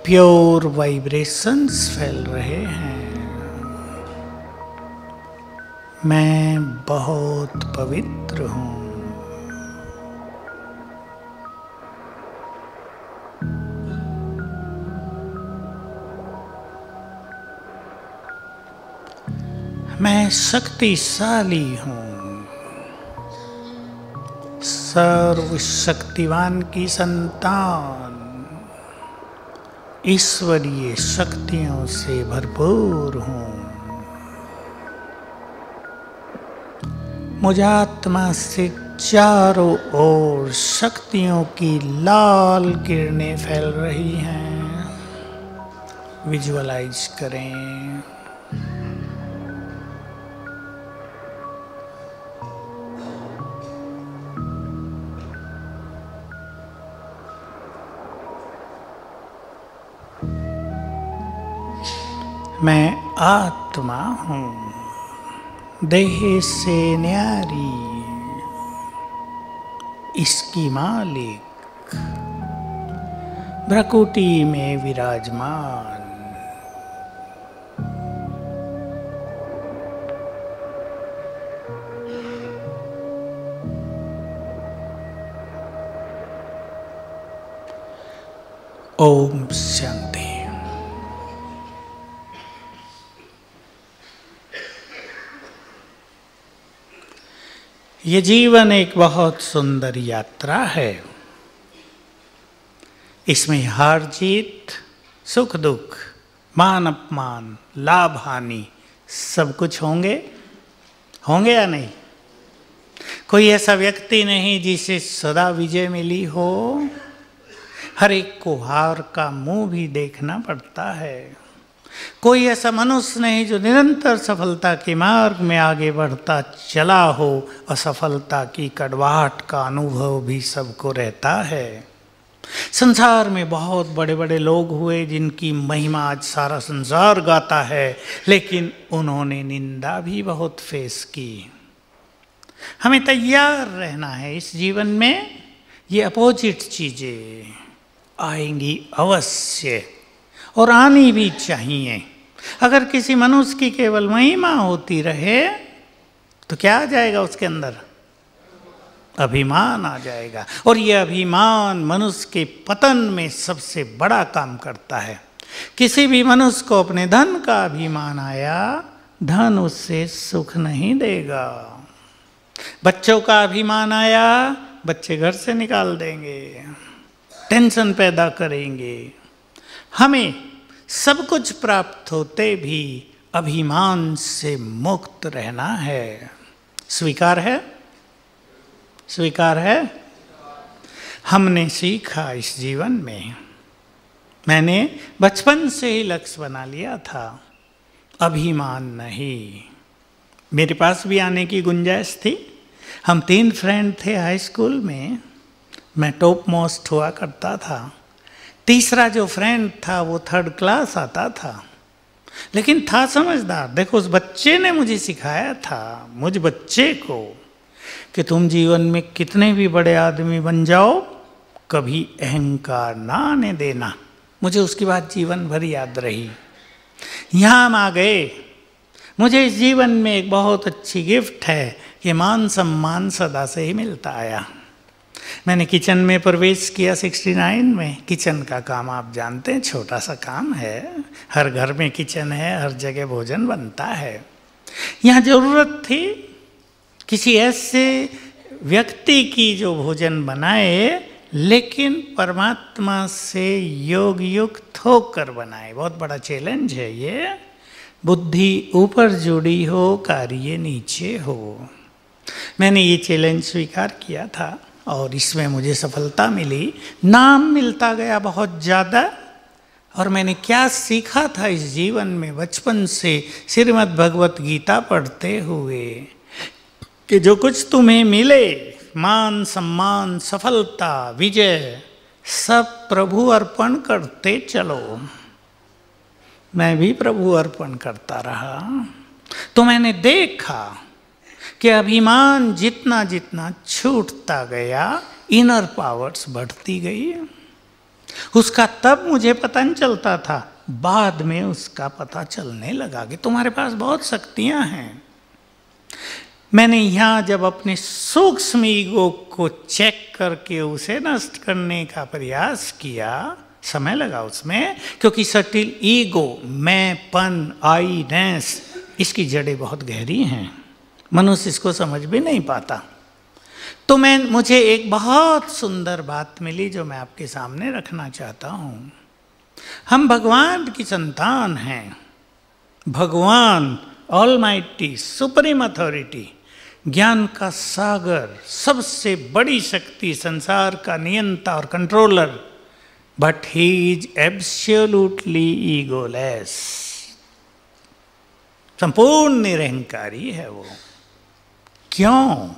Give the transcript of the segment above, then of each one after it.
Pure vibrations फैल रहे हैं। मैं बहुत पवित्र हूँ। मैं शक्तिशाली हूँ। सर्वशक्तिवान की संतान ईश्वरीय शक्तियों से भरपूर हूँ। मुझ आत्मा से चारों ओर शक्तियों की लाल किरणें फैल रही हैं। विजुअलाइज करें। मैं आत्मा हूँ, देह से न्यारी, इसकी मालिक, भ्रकुटी में विराजमान। ओम शांति। ये जीवन एक बहुत सुंदर यात्रा है। इसमें हार जीत, सुख दुख, मान अपमान, लाभ हानि सब कुछ होंगे या नहीं? कोई ऐसा व्यक्ति नहीं जिसे सदा विजय मिली हो। हर एक को हार का मुंह भी देखना पड़ता है। कोई ऐसा मनुष्य नहीं जो निरंतर सफलता के मार्ग में आगे बढ़ता चला हो। असफलता की कड़वाहट का अनुभव भी सबको रहता है। संसार में बहुत बड़े बड़े लोग हुए जिनकी महिमा आज सारा संसार गाता है, लेकिन उन्होंने निंदा भी बहुत फेस की। हमें तैयार रहना है। इस जीवन में ये अपोजिट चीजें आएंगी अवश्य, और आनी भी चाहिए। अगर किसी मनुष्य की केवल महिमा होती रहे तो क्या आ जाएगा उसके अंदर? अभिमान आ जाएगा। और यह अभिमान मनुष्य के पतन में सबसे बड़ा काम करता है। किसी भी मनुष्य को अपने धन का अभिमान आया, धन उससे सुख नहीं देगा। बच्चों का अभिमान आया, बच्चे घर से निकाल देंगे, टेंशन पैदा करेंगे। हमें सब कुछ प्राप्त होते भी अभिमान से मुक्त रहना है। स्वीकार है? स्वीकार है? हमने सीखा इस जीवन में। मैंने बचपन से ही लक्ष्य बना लिया था, अभिमान नहीं। मेरे पास भी आने की गुंजाइश थी। हम 3 फ्रेंड थे हाई स्कूल में। मैं टॉप मोस्ट हुआ करता था। तीसरा जो फ्रेंड था वो 3rd क्लास आता था, लेकिन था समझदार। देखो, उस बच्चे ने मुझे सिखाया था, मुझ बच्चे को, कि तुम जीवन में कितने भी बड़े आदमी बन जाओ, कभी अहंकार ना आने देना। मुझे उसकी बात जीवन भर याद रही। यहाँ हम आ गए। मुझे इस जीवन में एक बहुत अच्छी गिफ्ट है कि मान सम्मान सदा से ही मिलता आया। मैंने किचन में प्रवेश किया 69 में। किचन का काम आप जानते हैं, छोटा सा काम है। हर घर में किचन है, हर जगह भोजन बनता है। यहाँ जरूरत थी किसी ऐसे व्यक्ति की जो भोजन बनाए, लेकिन परमात्मा से योग युक्त होकर बनाए। बहुत बड़ा चैलेंज है ये। बुद्धि ऊपर जुड़ी हो, कार्य नीचे हो। मैंने ये चैलेंज स्वीकार किया था और इसमें मुझे सफलता मिली। नाम मिलता गया बहुत ज़्यादा। और मैंने क्या सीखा था इस जीवन में बचपन से श्रीमद् भगवत गीता पढ़ते हुए, कि जो कुछ तुम्हें मिले, मान सम्मान, सफलता, विजय, सब प्रभु अर्पण करते चलो। मैं भी प्रभु अर्पण करता रहा। तो मैंने देखा कि अभिमान जितना जितना छूटता गया, इनर पावर्स बढ़ती गई। उसका तब मुझे पता नहीं चलता था, बाद में उसका पता चलने लगा कि तुम्हारे पास बहुत शक्तियां हैं। मैंने यहाँ जब अपने सूक्ष्म ईगो को चेक करके उसे नष्ट करने का प्रयास किया, समय लगा उसमें, क्योंकि सटिल ईगो, मैंपन, आईनेस, इसकी जड़ें बहुत गहरी हैं, मनुष्य इसको समझ भी नहीं पाता। तो मुझे एक बहुत सुंदर बात मिली जो मैं आपके सामने रखना चाहता हूँ। हम भगवान की संतान हैं। भगवान ऑलमाइटी, सुप्रीम अथॉरिटी, ज्ञान का सागर, सबसे बड़ी शक्ति, संसार का नियंता और controller, but he is absolutely egoless. संपूर्ण निरहंकारी है वो। क्यों?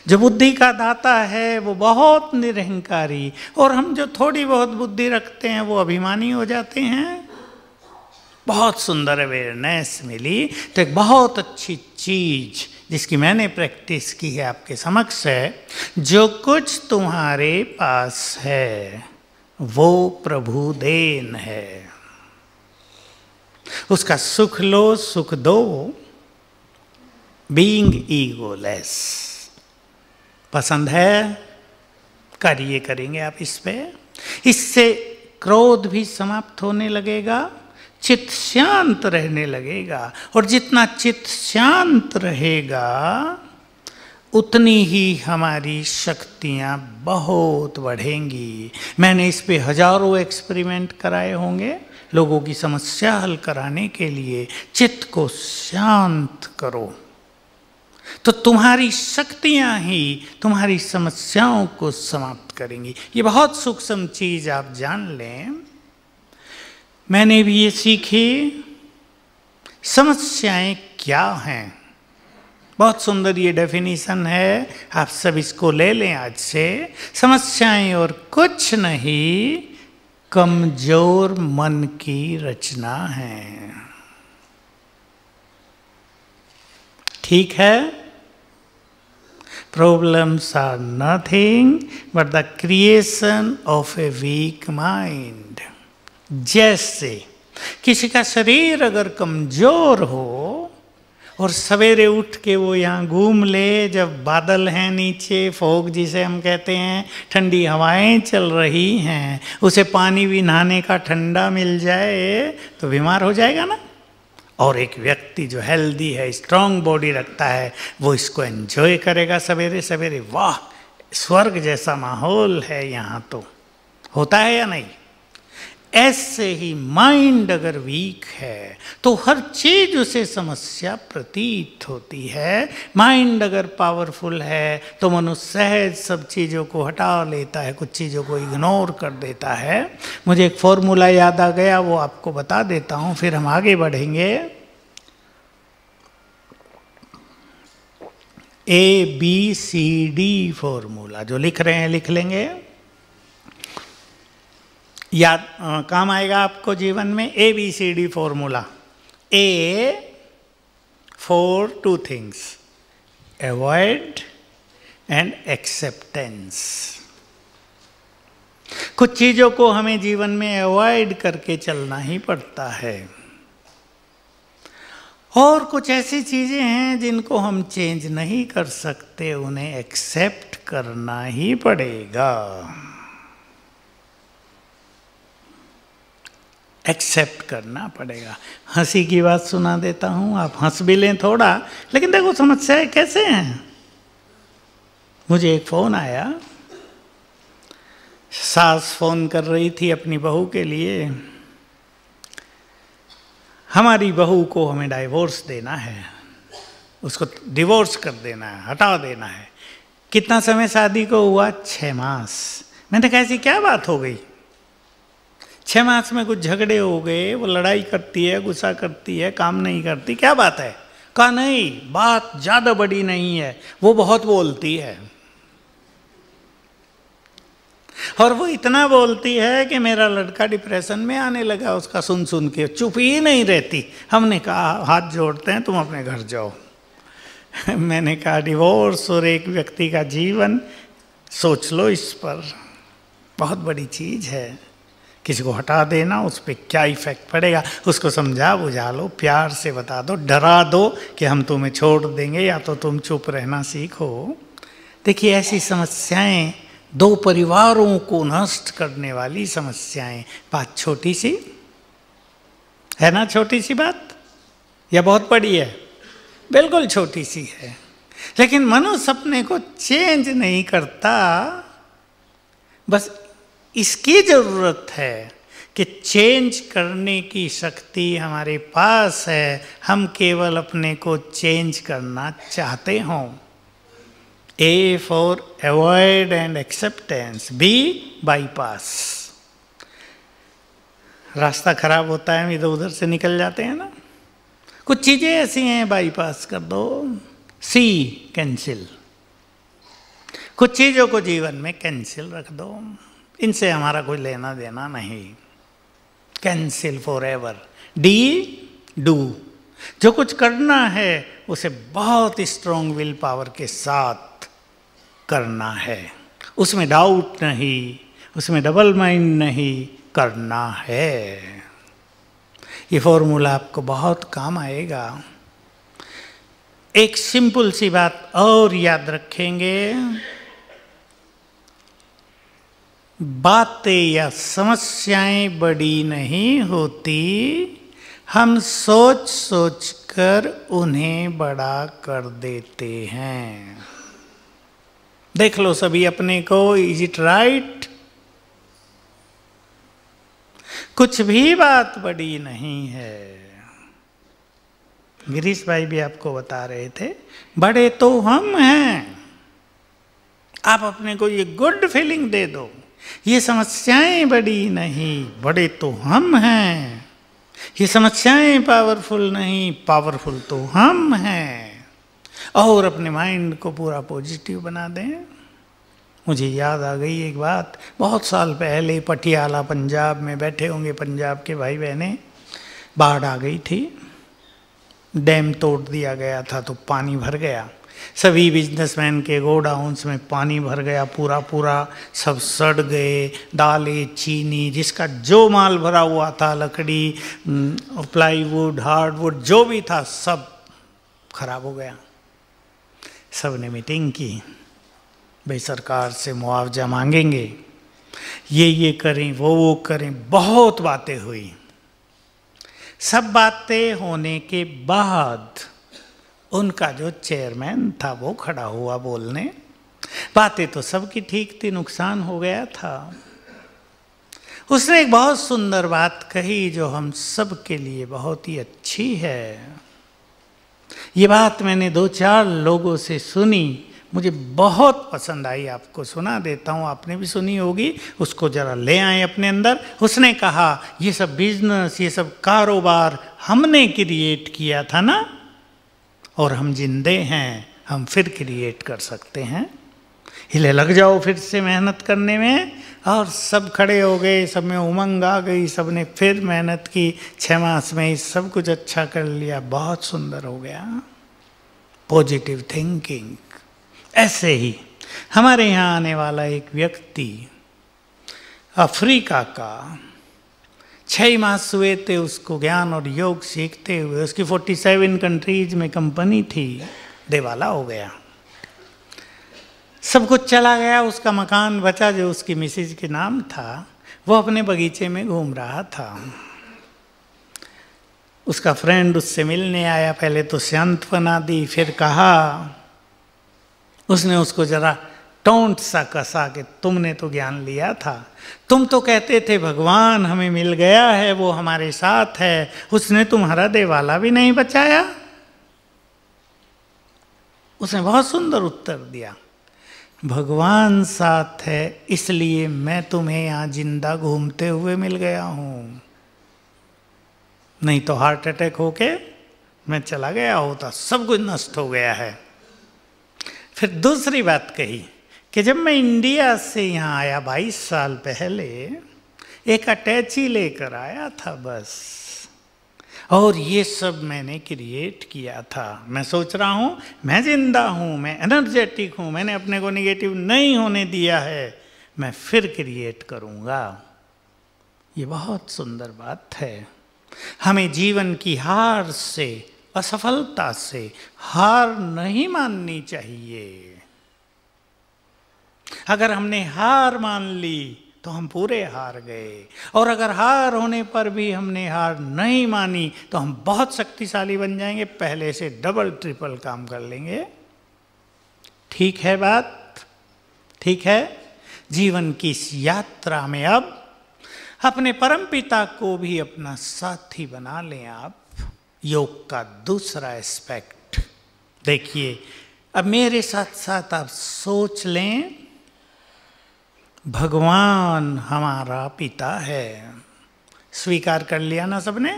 जो बुद्धि का दाता है वो बहुत निरहंकारी, और हम जो थोड़ी बहुत बुद्धि रखते हैं वो अभिमानी हो जाते हैं। बहुत सुंदर अवेयरनेस मिली। तो एक बहुत अच्छी चीज जिसकी मैंने प्रैक्टिस की है आपके समक्ष है, जो कुछ तुम्हारे पास है वो प्रभु देन है। उसका सुख लो, सुख दो, बीइंग ईगोलेस। पसंद है? कार्य करेंगे आप इस पे। इससे क्रोध भी समाप्त होने लगेगा, चित्त शांत रहने लगेगा, और जितना चित्त शांत रहेगा उतनी ही हमारी शक्तियां बहुत बढ़ेंगी। मैंने इस पे हजारों एक्सपेरिमेंट कराए होंगे लोगों की समस्या हल कराने के लिए। चित्त को शांत करो तो तुम्हारी शक्तियां ही तुम्हारी समस्याओं को समाप्त करेंगी। ये बहुत सूक्ष्म चीज आप जान लें। मैंने भी ये सीखी। समस्याएं क्या हैं? बहुत सुंदर ये डेफिनेशन है, आप सब इसको ले लें आज से। समस्याएं और कुछ नहीं, कमजोर मन की रचना है। ठीक है? Problems are nothing but the creation of a weak mind. जैसे किसी का शरीर अगर कमजोर हो और सवेरे उठ के वो यहाँ घूम ले, जब बादल हैं नीचे, फॉग जिसे हम कहते हैं, ठंडी हवाएं चल रही हैं, उसे पानी भी नहाने का ठंडा मिल जाए तो बीमार हो जाएगा ना। और एक व्यक्ति जो हेल्दी है, स्ट्रांग बॉडी रखता है, वो इसको एंजॉय करेगा सवेरे सवेरे। वाह, स्वर्ग जैसा माहौल है यहाँ। तो होता है या नहीं? ऐसे ही माइंड अगर वीक है तो हर चीज उसे समस्या प्रतीत होती है। माइंड अगर पावरफुल है तो मनुष्य सहज सब चीज़ों को हटा लेता है, कुछ चीज़ों को इग्नोर कर देता है। मुझे एक फॉर्मूला याद आ गया, वो आपको बता देता हूँ, फिर हम आगे बढ़ेंगे। ABCD फॉर्मूला जो लिख रहे हैं लिख लेंगे, याद काम आएगा आपको जीवन में। ABCD formula. A for 2 things, avoid and acceptance. कुछ चीजों को हमें जीवन में अवॉइड करके चलना ही पड़ता है, और कुछ ऐसी चीजें हैं जिनको हम चेंज नहीं कर सकते, उन्हें एक्सेप्ट करना ही पड़ेगा। एक्सेप्ट करना पड़ेगा। हंसी की बात सुना देता हूँ, आप हंस भी लें थोड़ा, लेकिन देखो समस्याएं कैसे हैं। मुझे एक फ़ोन आया, सास फ़ोन कर रही थी अपनी बहू के लिए, हमारी बहू को हमें डाइवोर्स देना है, उसको डिवोर्स कर देना है, हटा देना है। कितना समय शादी को हुआ? 6 मास। मैंने कहा ऐसी क्या बात हो गई? 6 मास में कुछ झगड़े हो गए, वो लड़ाई करती है, गुस्सा करती है, काम नहीं करती, क्या बात है? कहा नहीं, बात ज़्यादा बड़ी नहीं है, वो बहुत बोलती है। और वो इतना बोलती है कि मेरा लड़का डिप्रेशन में आने लगा उसका सुन सुन के, चुप ही नहीं रहती। हमने कहा हाथ जोड़ते हैं, तुम अपने घर जाओ। मैंने कहा डिवोर्स और एक व्यक्ति का जीवन, सोच लो इस पर, बहुत बड़ी चीज़ है। किसी को हटा देना, उस पर क्या इफेक्ट पड़ेगा, उसको समझा बुझा लो, प्यार से बता दो, डरा दो कि हम तुम्हें छोड़ देंगे या तो तुम चुप रहना सीखो। देखिए ऐसी समस्याएं, दो परिवारों को नष्ट करने वाली समस्याएं। बात छोटी सी है ना, छोटी सी बात या बहुत बड़ी है? बिल्कुल छोटी सी है, लेकिन मनुष्य अपने को चेंज नहीं करता। बस इसकी जरूरत है कि चेंज करने की शक्ति हमारे पास है, हम केवल अपने को चेंज करना चाहते हों। A for avoid and acceptance, B bypass। रास्ता खराब होता है, हम इधर उधर से निकल जाते हैं ना। कुछ चीजें ऐसी हैं, बाईपास कर दो। C cancel. कुछ चीजों को जीवन में कैंसिल रख दो, इनसे हमारा कोई लेना देना नहीं। Cancel for ever. D do. जो कुछ करना है उसे बहुत स्ट्रॉन्ग विल पावर के साथ करना है, उसमें डाउट नहीं, उसमें डबल माइंड नहीं, करना है। ये फॉर्मूला आपको बहुत काम आएगा। एक सिंपल सी बात और याद रखेंगे, बातें या समस्याएं बड़ी नहीं होती, हम सोच सोच कर उन्हें बड़ा कर देते हैं। देख लो सभी अपने को, इज इट राइट? कुछ भी बात बड़ी नहीं है। गिरीश भाई भी आपको बता रहे थे, बड़े तो हम हैं। आप अपने को ये गुड फीलिंग दे दो, ये समस्याएं बड़ी नहीं, बड़े तो हम हैं। ये समस्याएं पावरफुल नहीं, पावरफुल तो हम हैं। और अपने माइंड को पूरा पॉजिटिव बना दें। मुझे याद आ गई एक बात, बहुत साल पहले पटियाला पंजाब में बैठे होंगे पंजाब के भाई बहने, बाढ़ आ गई थी, डैम तोड़ दिया गया था तो पानी भर गया, सभी बिजनेसमैन के गोडाउन्स में पानी भर गया, पूरा पूरा सब सड़ गए, दालें चीनी, जिसका जो माल भरा हुआ था, लकड़ी, प्लाईवुड, हार्डवुड, जो भी था सब खराब हो गया। सब ने मीटिंग की, भाई सरकार से मुआवजा मांगेंगे, ये करें, वो करें, बहुत बातें हुई। सब बातें होने के बाद उनका जो चेयरमैन था वो खड़ा हुआ बोलने। बातें तो सबकी ठीक थी, नुकसान हो गया था। उसने एक बहुत सुंदर बात कही जो हम सब के लिए बहुत ही अच्छी है। ये बात मैंने 2-4 लोगों से सुनी, मुझे बहुत पसंद आई, आपको सुना देता हूँ, आपने भी सुनी होगी, उसको जरा ले आए अपने अंदर। उसने कहा, ये सब बिजनेस, ये सब कारोबार हमने क्रिएट किया था ना, और हम जिंदे हैं, हम फिर क्रिएट कर सकते हैं। हिले लग जाओ फिर से मेहनत करने में। और सब खड़े हो गए, सब में उमंग आ गई, सब ने फिर मेहनत की, 6 मास में ही सब कुछ अच्छा कर लिया, बहुत सुंदर हो गया। Positive thinking. ऐसे ही हमारे यहाँ आने वाला एक व्यक्ति अफ्रीका का, 6 मास हुए थे उसको ज्ञान और योग सीखते हुए, उसकी 47 कंट्रीज में कंपनी थी, दिवाला हो गया, सब कुछ चला गया। उसका मकान बचा जो उसकी मिसेज के नाम था, वो अपने बगीचे में घूम रहा था। उसका फ्रेंड उससे मिलने आया, पहले तो सांत्वना दी, फिर कहा, उसने उसको जरा टोंट सा कसा कि तुमने तो ज्ञान लिया था, तुम तो कहते थे भगवान हमें मिल गया है, वो हमारे साथ है, उसने तुम्हारा दिवाला भी नहीं बचाया। उसने बहुत सुंदर उत्तर दिया, भगवान साथ है इसलिए मैं तुम्हें यहाँ जिंदा घूमते हुए मिल गया हूँ, नहीं तो हार्ट अटैक होके मैं चला गया होता, सब कुछ नष्ट हो गया है। फिर दूसरी बात कही कि जब मैं इंडिया से यहाँ आया 22 साल पहले, एक अटैची लेकर आया था बस, और ये सब मैंने क्रिएट किया था। मैं सोच रहा हूँ मैं जिंदा हूँ, मैं एनर्जेटिक हूँ, मैंने अपने को नेगेटिव नहीं होने दिया है, मैं फिर क्रिएट करूँगा। ये बहुत सुंदर बात है। हमें जीवन की हार से, असफलता से हार नहीं माननी चाहिए। अगर हमने हार मान ली तो हम पूरे हार गए, और अगर हार होने पर भी हमने हार नहीं मानी तो हम बहुत शक्तिशाली बन जाएंगे, पहले से डबल ट्रिपल काम कर लेंगे। ठीक है बात? ठीक है। जीवन की इस यात्रा में अब अपने परमपिता को भी अपना साथी बना लें आप। योग का दूसरा एस्पेक्ट देखिए, अब मेरे साथ साथ आप सोच लें, भगवान हमारा पिता है। स्वीकार कर लिया ना सबने?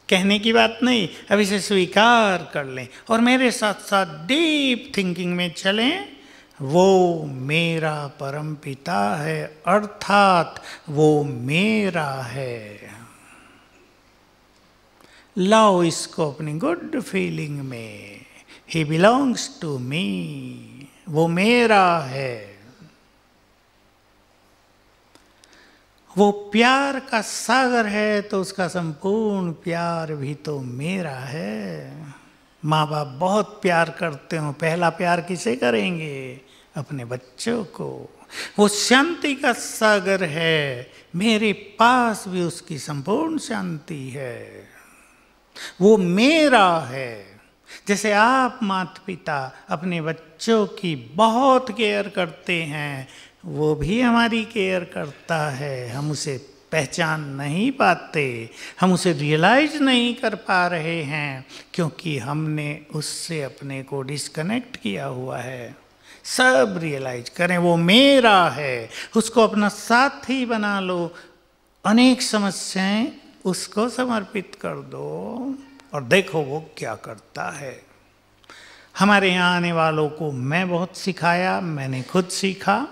कहने की बात नहीं, अब इसे स्वीकार कर लें और मेरे साथ साथ डीप थिंकिंग में चलें। वो मेरा परम पिता है, अर्थात वो मेरा है। लाओ इसको अपनी गुड फीलिंग में, ही बिलोंग्स टू मी, वो मेरा है। वो प्यार का सागर है तो उसका संपूर्ण प्यार भी तो मेरा है। माँ बाप बहुत प्यार करते हो, पहला प्यार किसे करेंगे? अपने बच्चों को। वो शांति का सागर है, मेरे पास भी उसकी संपूर्ण शांति है। वो मेरा है। जैसे आप माता पिता अपने बच्चों की बहुत केयर करते हैं, वो भी हमारी केयर करता है। हम उसे पहचान नहीं पाते, हम उसे रियलाइज नहीं कर पा रहे हैं, क्योंकि हमने उससे अपने को डिस्कनेक्ट किया हुआ है। सब रियलाइज करें, वो मेरा है, उसको अपना साथी बना लो। अनेक समस्याएं उसको समर्पित कर दो और देखो वो क्या करता है। हमारे यहाँ आने वालों को मैं बहुत सिखाया, मैंने खुद सीखा।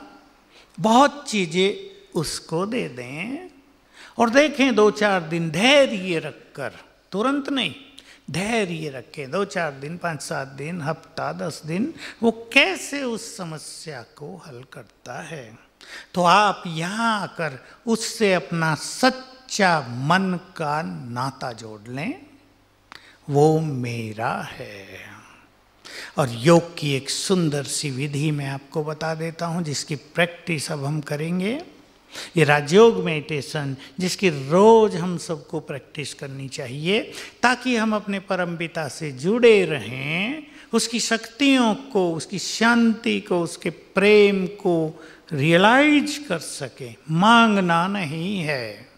बहुत चीज़ें उसको दे दें और देखें 2-4 दिन धैर्य रखकर, तुरंत नहीं, धैर्य रखें 2-4 दिन, 5-7 दिन, हफ्ता, 10 दिन, वो कैसे उस समस्या को हल करता है। तो आप यहाँ आकर उससे अपना सच्चा मन का नाता जोड़ लें। वो मेरा है। और योग की एक सुंदर सी विधि मैं आपको बता देता हूँ, जिसकी प्रैक्टिस अब हम करेंगे। ये राजयोग मेडिटेशन, जिसकी रोज हम सबको प्रैक्टिस करनी चाहिए, ताकि हम अपने परमपिता से जुड़े रहें, उसकी शक्तियों को, उसकी शांति को, उसके प्रेम को रियलाइज कर सके। मांगना नहीं है,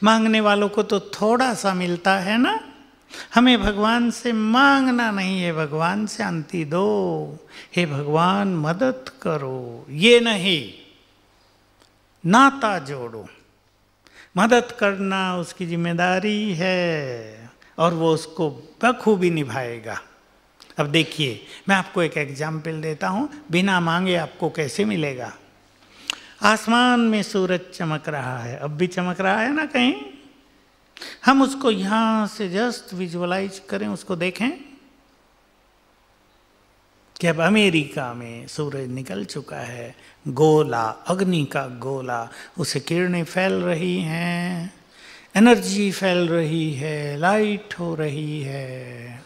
मांगने वालों को तो थोड़ा सा मिलता है ना। हमें भगवान से मांगना नहीं है, भगवान शांति दो, हे भगवान मदद करो, ये नहीं, नाता जोड़ो। मदद करना उसकी जिम्मेदारी है और वो उसको बखूबी निभाएगा। अब देखिए, मैं आपको एक एग्जाम्पल देता हूँ, बिना मांगे आपको कैसे मिलेगा। आसमान में सूरज चमक रहा है, अब भी चमक रहा है ना कहीं। हम उसको यहाँ से जस्ट विजुअलाइज करें, उसको देखें कि अब अमेरिका में सूरज निकल चुका है, गोला, अग्नि का गोला, उसे किरणें फैल रही हैं, एनर्जी फैल रही है, लाइट हो रही है।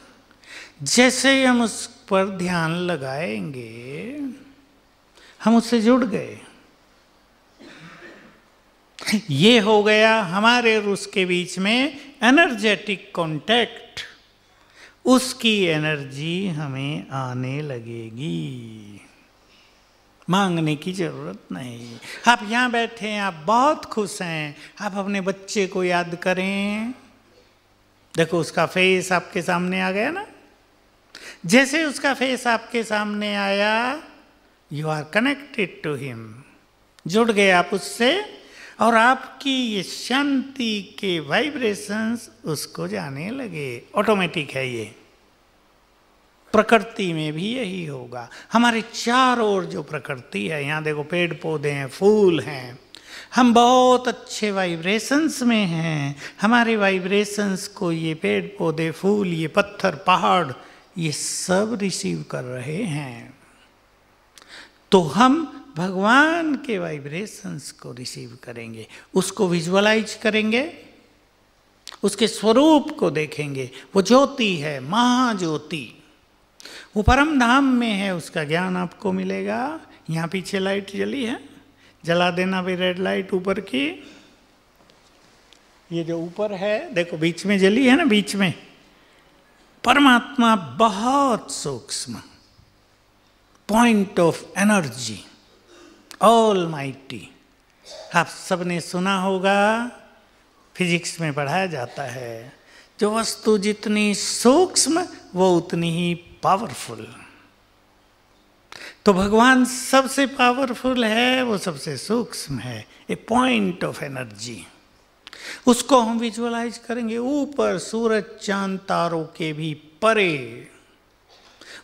जैसे ही हम उस पर ध्यान लगाएंगे, हम उससे जुड़ गए। ये हो गया हमारे और उसके बीच में एनर्जेटिक कांटेक्ट। उसकी एनर्जी हमें आने लगेगी, मांगने की जरूरत नहीं। आप यहाँ बैठे हैं, आप बहुत खुश हैं, आप अपने बच्चे को याद करें, देखो उसका फेस आपके सामने आ गया ना। जैसे उसका फेस आपके सामने आया, you are connected to him, जुड़ गए आप उससे, और आपकी ये शांति के वाइब्रेशंस उसको जाने लगे। ऑटोमेटिक है ये। प्रकृति में भी यही होगा। हमारे चारों ओर जो प्रकृति है, यहाँ देखो पेड़ पौधे हैं, फूल हैं, हम बहुत अच्छे वाइब्रेशंस में हैं। हमारे वाइब्रेशंस को ये पेड़ पौधे, फूल, ये पत्थर, पहाड़, ये सब रिसीव कर रहे हैं। तो हम भगवान के वाइब्रेशंस को रिसीव करेंगे, उसको विजुअलाइज करेंगे, उसके स्वरूप को देखेंगे। वो ज्योति है, महाज्योति, वो परम धाम में है, उसका ज्ञान आपको मिलेगा। यहाँ पीछे लाइट जली है, जला देना भी रेड लाइट ऊपर की। ये जो ऊपर है देखो बीच में जली है ना, बीच में परमात्मा बहुत सूक्ष्म, पॉइंट ऑफ एनर्जी, ऑलमाइटी। आप सबने सुना होगा, फिजिक्स में पढ़ाया जाता है, जो वस्तु जितनी सूक्ष्म वो उतनी ही पावरफुल। तो भगवान सबसे पावरफुल है, वो सबसे सूक्ष्म है, ए पॉइंट ऑफ एनर्जी। उसको हम विजुअलाइज करेंगे ऊपर, सूरज चांद तारों के भी परे।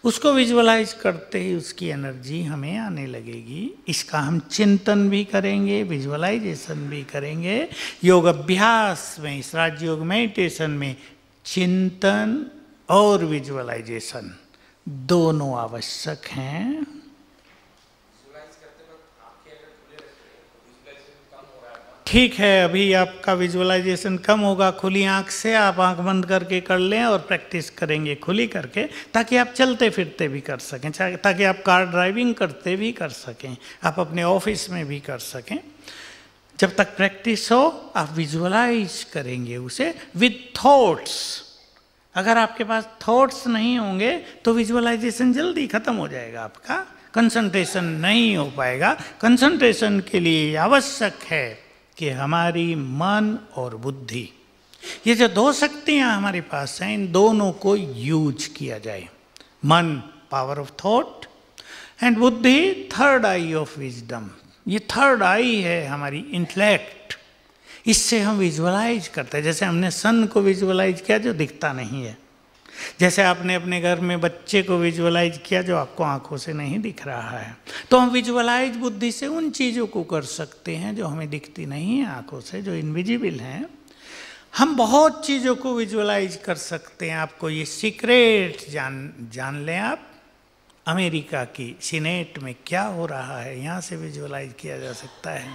उसको विजुअलाइज करते ही उसकी एनर्जी हमें आने लगेगी। इसका हम चिंतन भी करेंगे, विजुअलाइजेशन भी करेंगे। योग अभ्यास में, इस राजयोग मेडिटेशन में चिंतन और विजुअलाइजेशन दोनों आवश्यक हैं। ठीक है, अभी आपका विजुअलाइजेशन कम होगा, खुली आंख से आप आंख बंद करके कर लें और प्रैक्टिस करेंगे खुली करके, ताकि आप चलते फिरते भी कर सकें, ताकि आप कार ड्राइविंग करते भी कर सकें, आप अपने ऑफिस में भी कर सकें। जब तक प्रैक्टिस हो आप विजुअलाइज करेंगे उसे विद थॉट्स। अगर आपके पास थॉट्स नहीं होंगे तो विजुअलाइजेशन जल्दी खत्म हो जाएगा, आपका कंसंट्रेशन नहीं हो पाएगा। कंसंट्रेशन के लिए आवश्यक है कि हमारी मन और बुद्धि, ये जो दो शक्तियां हमारे पास हैं, इन दोनों को यूज किया जाए। मन पावर ऑफ थॉट एंड बुद्धि थर्ड आई ऑफ विजडम। ये थर्ड आई है हमारी इंटेलेक्ट। इससे हम विजुअलाइज करते हैं। जैसे हमने सन को विजुअलाइज किया जो दिखता नहीं है, जैसे आपने अपने घर में बच्चे को विजुअलाइज किया जो आपको आंखों से नहीं दिख रहा है। तो हम विजुअलाइज बुद्धि से उन चीज़ों को कर सकते हैं जो हमें दिखती नहीं है आंखों से, जो इनविजिबल हैं। हम बहुत चीज़ों को विजुअलाइज कर सकते हैं। आपको ये सीक्रेट जान लें आप, अमेरिका की सीनेट में क्या हो रहा है, यहाँ से विजुअलाइज किया जा सकता है।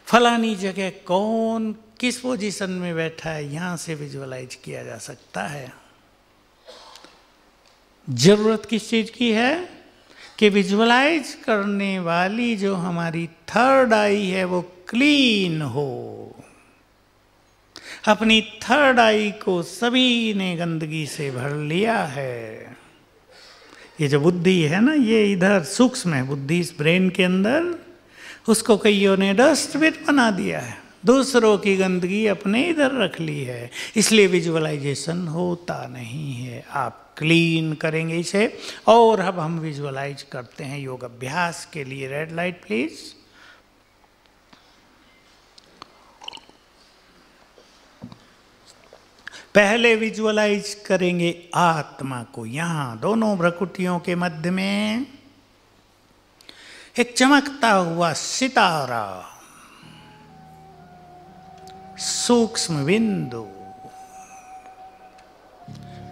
फलानी जगह कौन किस पोजीशन में बैठा है, यहाँ से विजुअलाइज किया जा सकता है। जरूरत किस चीज़ की है कि विजुअलाइज करने वाली जो हमारी थर्ड आई है वो क्लीन हो। अपनी थर्ड आई को सभी ने गंदगी से भर लिया है। ये जो बुद्धि है ना, ये इधर सूक्ष्म है बुद्धि, इस ब्रेन के अंदर, उसको कईयों ने डस्टबिन बना दिया है, दूसरों की गंदगी अपने इधर रख ली है, इसलिए विजुअलाइजेशन होता नहीं है। आप क्लीन करेंगे इसे। और अब हम विजुअलाइज करते हैं योग अभ्यास के लिए। Red light please. पहले विजुअलाइज करेंगे आत्मा को। यहां दोनों भ्रकुटियों के मध्य में एक चमकता हुआ सितारा, सूक्ष्म बिंदु,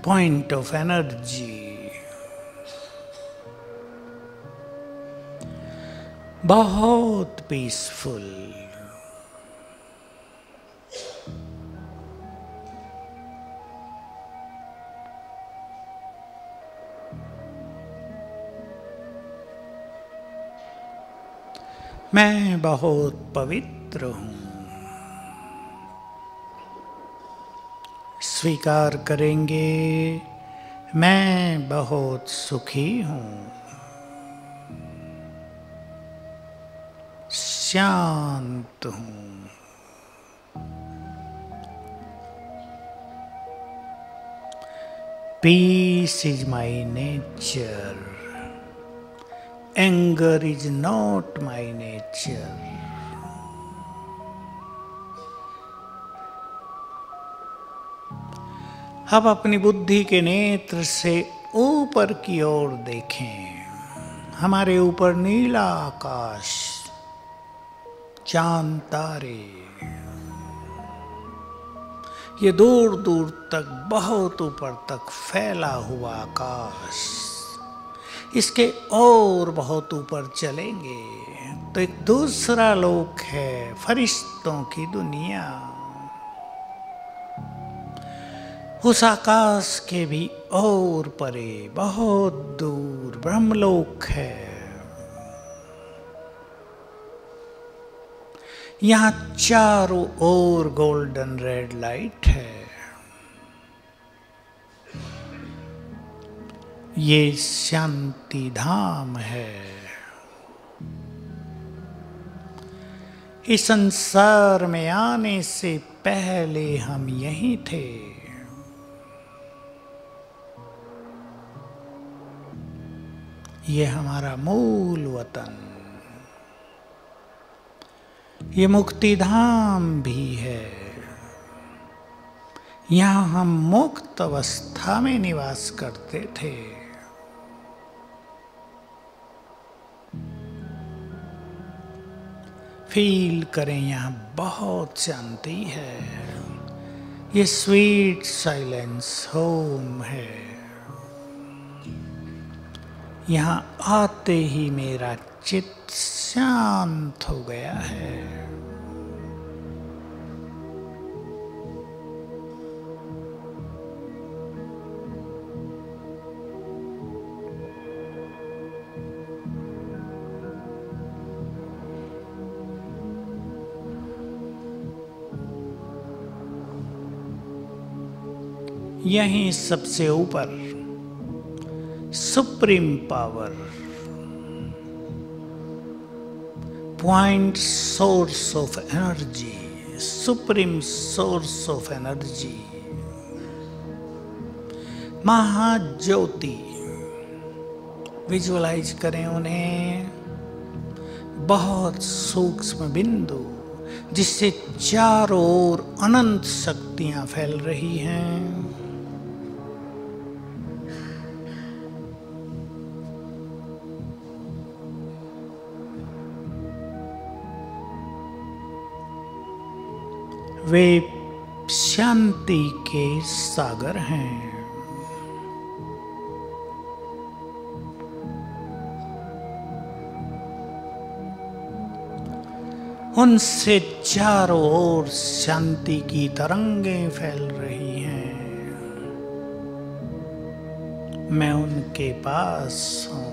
पॉइंट ऑफ एनर्जी, बहुत पीसफुल। मैं बहुत पवित्र हूं। स्वीकार करेंगे मैं बहुत सुखी हूं, शांत हूं। Peace is my nature, anger is not my nature. अब अपनी बुद्धि के नेत्र से ऊपर की ओर देखें। हमारे ऊपर नीला आकाश, चांद तारे, ये दूर दूर तक, बहुत ऊपर तक फैला हुआ आकाश, इसके और बहुत ऊपर चलेंगे तो एक दूसरा लोक है, फरिश्तों की दुनिया। उस आकाश के भी और परे बहुत दूर ब्रह्मलोक है। यहां चारों ओर गोल्डन रेड लाइट है। ये शांति धाम है। इस संसार में आने से पहले हम यहीं थे। ये हमारा मूल वतन, ये मुक्ति धाम भी है। यहां हम मुक्त अवस्था में निवास करते थे। फील करें, यहां बहुत शांति है। ये स्वीट साइलेंस होम है। यहाँ आते ही मेरा चित्त शांत हो गया है। यहीं सबसे ऊपर supreme power, point source of energy, supreme source of energy, महाज्योति, विजुअलाइज करें उन्हें। बहुत सूक्ष्म बिंदु जिससे चारों ओर अनंत शक्तियां फैल रही हैं। वे शांति के सागर हैं। उनसे चारों ओर शांति की तरंगें फैल रही हैं। मैं उनके पास हूं,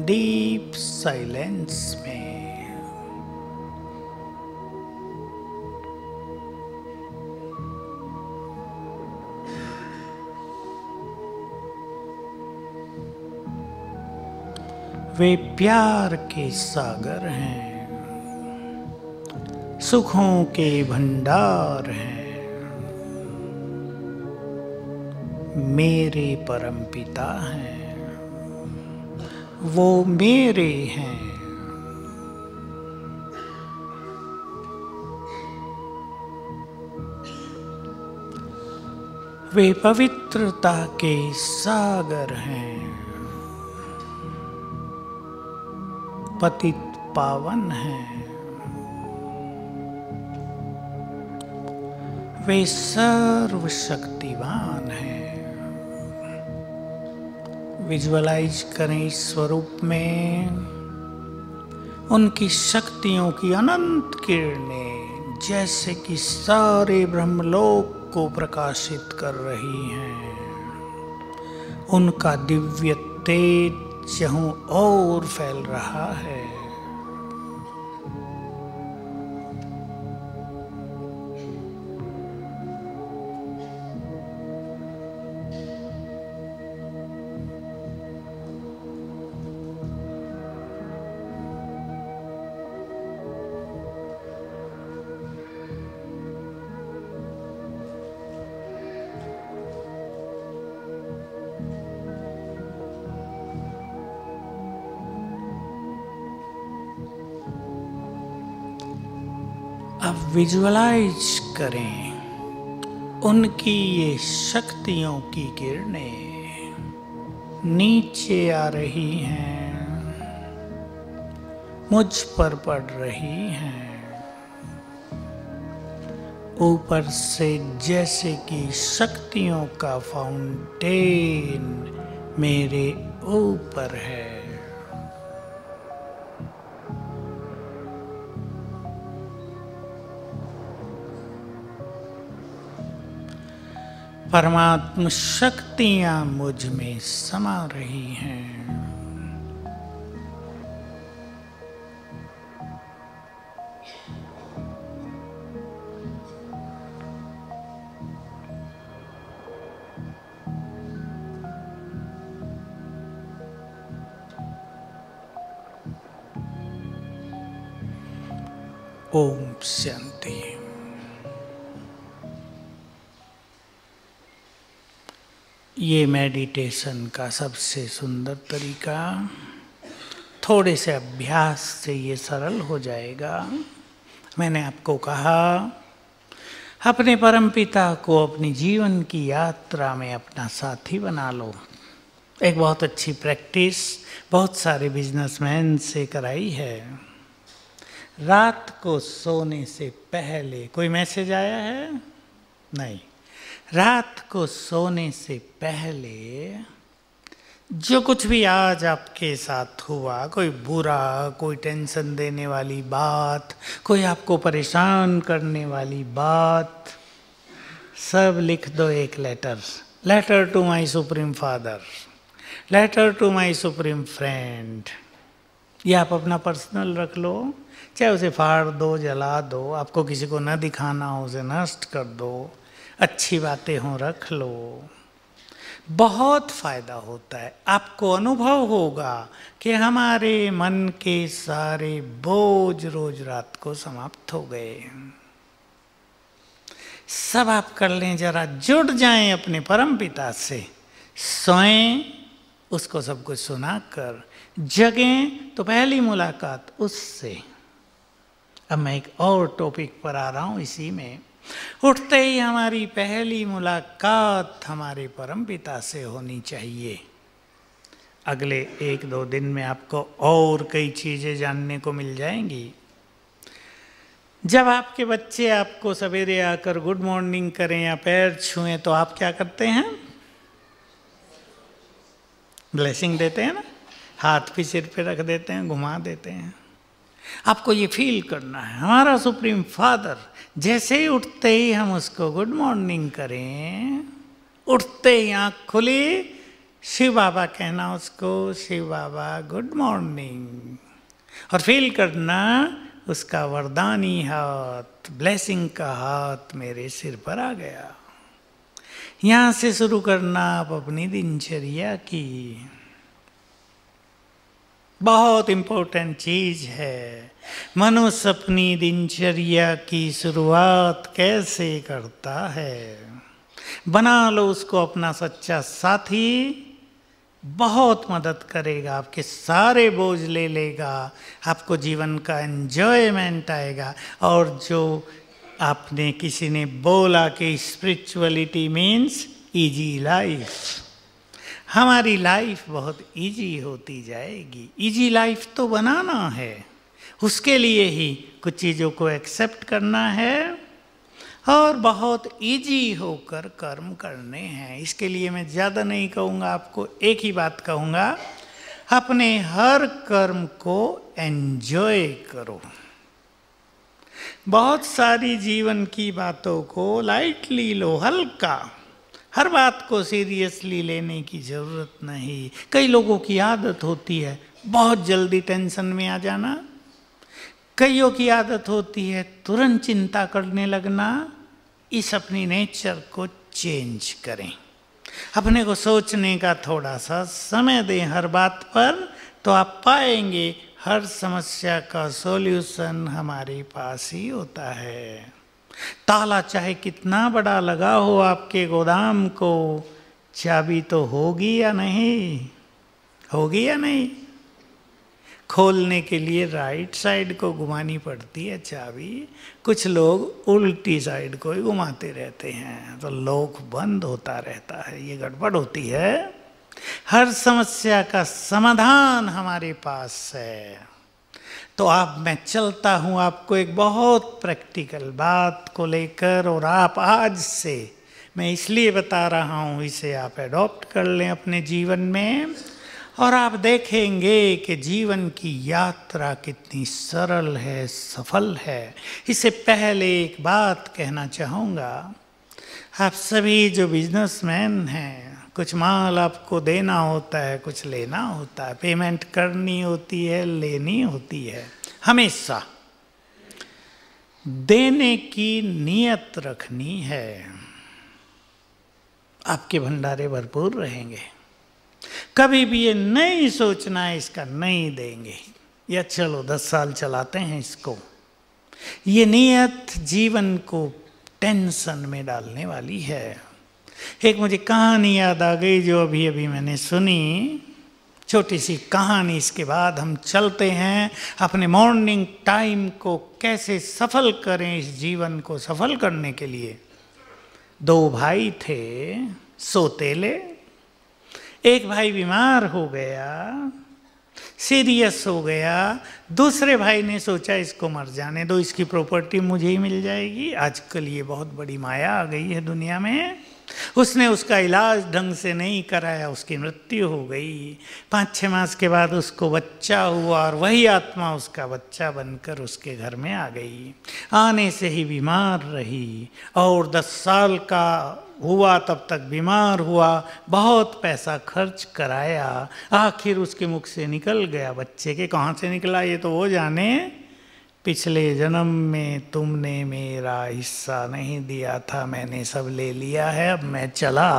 डीप साइलेंस में। वे प्यार के सागर हैं, सुखों के भंडार हैं। मेरे परमपिता हैं, वो मेरे हैं। वे पवित्रता के सागर हैं, पतित पावन हैं। वे सर्वशक्तिवान हैं। विजुअलाइज करें इस स्वरूप में उनकी शक्तियों की अनंत किरणें जैसे कि सारे ब्रह्मलोक को प्रकाशित कर रही हैं। उनका दिव्य तेज जहाँ और फैल रहा है। अब विजुअलाइज करें उनकी ये शक्तियों की किरणें नीचे आ रही हैं, मुझ पर पड़ रही हैं। ऊपर से जैसे कि शक्तियों का फाउंटेन मेरे ऊपर है। परमात्म शक्तियां मुझ में समा रही हैं। ओम शांति। ये मेडिटेशन का सबसे सुंदर तरीका, थोड़े से अभ्यास से ये सरल हो जाएगा। मैंने आपको कहा अपने परमपिता को अपनी जीवन की यात्रा में अपना साथी बना लो। एक बहुत अच्छी प्रैक्टिस बहुत सारे बिजनेसमैन से कराई है। रात को सोने से पहले कोई मैसेज आया है? नहीं। रात को सोने से पहले जो कुछ भी आज आपके साथ हुआ, कोई बुरा, कोई टेंशन देने वाली बात, कोई आपको परेशान करने वाली बात, सब लिख दो एक letter. Letter to my supreme father, letter to my supreme friend. ये आप अपना पर्सनल रख लो, चाहे उसे फाड़ दो, जला दो, आपको किसी को न दिखाना हो उसे नष्ट कर दो, अच्छी बातें हों रख लो। बहुत फायदा होता है। आपको अनुभव होगा कि हमारे मन के सारे बोझ रोज रात को समाप्त हो गए। सब आप कर लें, जरा जुड़ जाएं अपने परमपिता से, सोएं उसको सब कुछ सुनाकर, जगें तो पहली मुलाकात उससे। अब मैं एक और टॉपिक पर आ रहा हूं इसी में। उठते ही हमारी पहली मुलाकात हमारे परमपिता से होनी चाहिए। अगले 1-2 दिन में आपको और कई चीजें जानने को मिल जाएंगी। जब आपके बच्चे आपको सवेरे आकर गुड मॉर्निंग करें या पैर छुएं तो आप क्या करते हैं? ब्लेसिंग देते हैं ना, हाथ भी सिर पे रख देते हैं, घुमा देते हैं। आपको ये फील करना है हमारा सुप्रीम फादर, जैसे ही उठते ही हम उसको गुड मॉर्निंग करें, उठते ही आँख खुली शिव बाबा कहना उसको, शिव बाबा गुड मॉर्निंग, और फील करना उसका वरदानी हाथ, ब्लेसिंग का हाथ मेरे सिर पर आ गया। यहाँ से शुरू करना आप अपनी दिनचर्या की। बहुत इम्पोर्टेंट चीज है। मनुष्य अपनी दिनचर्या की शुरुआत कैसे करता है? बना लो उसको अपना सच्चा साथी, बहुत मदद करेगा, आपके सारे बोझ ले लेगा, आपको जीवन का एंजॉयमेंट आएगा। और जो आपने किसी ने बोला कि स्पिरिचुअलिटी मीन्स इजी लाइफ, हमारी लाइफ बहुत इजी होती जाएगी। इजी लाइफ तो बनाना है, उसके लिए ही कुछ चीज़ों को एक्सेप्ट करना है और बहुत इजी होकर कर्म करने हैं। इसके लिए मैं ज़्यादा नहीं कहूँगा, आपको एक ही बात कहूँगा, अपने हर कर्म को एंजॉय करो। बहुत सारी जीवन की बातों को लाइटली लो, हल्का, हर बात को सीरियसली लेने की ज़रूरत नहीं। कई लोगों की आदत होती है बहुत जल्दी टेंशन में आ जाना, कईयों की आदत होती है तुरंत चिंता करने लगना। इस अपनी नेचर को चेंज करें, अपने को सोचने का थोड़ा सा समय दें हर बात पर, तो आप पाएंगे हर समस्या का सॉल्यूशन हमारे पास ही होता है। ताला चाहे कितना बड़ा लगा हो आपके गोदाम को, चाबी तो होगी या नहीं? होगी या नहीं? खोलने के लिए राइट साइड को घुमानी पड़ती है चाबी, कुछ लोग उल्टी साइड को ही घुमाते रहते हैं, तो लॉक बंद होता रहता है। ये गड़बड़ होती है। हर समस्या का समाधान हमारे पास है। तो आप, मैं चलता हूँ आपको एक बहुत प्रैक्टिकल बात को लेकर, और आप आज से, मैं इसलिए बता रहा हूँ, इसे आप एडॉप्ट कर लें अपने जीवन में और आप देखेंगे कि जीवन की यात्रा कितनी सरल है, सफल है। इससे पहले एक बात कहना चाहूँगा, आप सभी जो बिजनेसमैन हैं, कुछ माल आपको देना होता है, कुछ लेना होता है, पेमेंट करनी होती है, लेनी होती है। हमेशा देने की नीयत रखनी है, आपके भंडारे भरपूर रहेंगे। कभी भी ये नहीं सोचना है इसका नहीं देंगे, या चलो 10 साल चलाते हैं इसको। ये नीयत जीवन को टेंशन में डालने वाली है। एक मुझे कहानी याद आ गई जो अभी अभी मैंने सुनी, छोटी सी कहानी। इसके बाद हम चलते हैं अपने मॉर्निंग टाइम को कैसे सफल करें, इस जीवन को सफल करने के लिए। 2 भाई थे सौतेले। एक भाई बीमार हो गया, सीरियस हो गया। दूसरे भाई ने सोचा इसको मर जाने दो, इसकी प्रॉपर्टी मुझे ही मिल जाएगी। आजकल ये बहुत बड़ी माया आ गई है दुनिया में। उसने उसका इलाज ढंग से नहीं कराया, उसकी मृत्यु हो गई। 5-6 मास के बाद उसको बच्चा हुआ और वही आत्मा उसका बच्चा बनकर उसके घर में आ गई। आने से ही बीमार रही और 10 साल का हुआ तब तक बीमार हुआ, बहुत पैसा खर्च कराया, आखिर उसके मुख से निकल गया। बच्चे के कहाँ से निकला ये तो वो जाने। पिछले जन्म में तुमने मेरा हिस्सा नहीं दिया था, मैंने सब ले लिया है, अब मैं चला।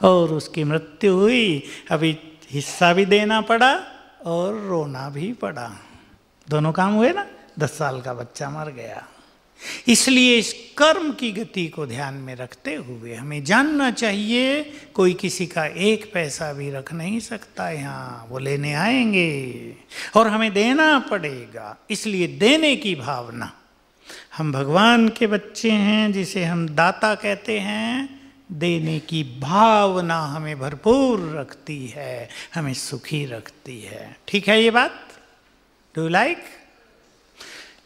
और उसकी मृत्यु हुई। अभी हिस्सा भी देना पड़ा और रोना भी पड़ा, दोनों काम हुए ना। 10 साल का बच्चा मर गया। इसलिए इस कर्म की गति को ध्यान में रखते हुए हमें जानना चाहिए, कोई किसी का 1 पैसा भी रख नहीं सकता यहाँ, वो लेने आएंगे और हमें देना पड़ेगा। इसलिए देने की भावना, हम भगवान के बच्चे हैं जिसे हम दाता कहते हैं। देने की भावना हमें भरपूर रखती है, हमें सुखी रखती है। ठीक है ये बात? Do like?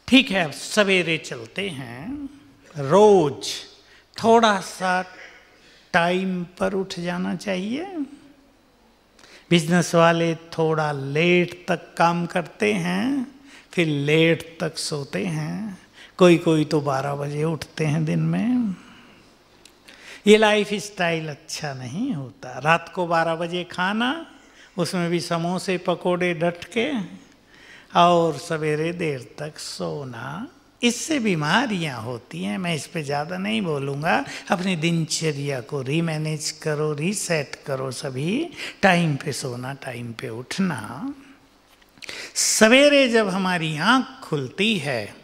ठीक है, अब सवेरे चलते हैं। रोज थोड़ा सा टाइम पर उठ जाना चाहिए। बिजनेस वाले थोड़ा लेट तक काम करते हैं, फिर लेट तक सोते हैं। कोई कोई तो 12 बजे उठते हैं दिन में। ये लाइफ स्टाइल अच्छा नहीं होता। रात को 12 बजे खाना, उसमें भी समोसे पकोड़े डट के, और सवेरे देर तक सोना। इससे बीमारियां होती हैं। मैं इस पे ज़्यादा नहीं बोलूँगा। अपनी दिनचर्या को रीमैनेज करो, रीसेट करो। सभी टाइम पे सोना, टाइम पे उठना। सवेरे जब हमारी आँख खुलती है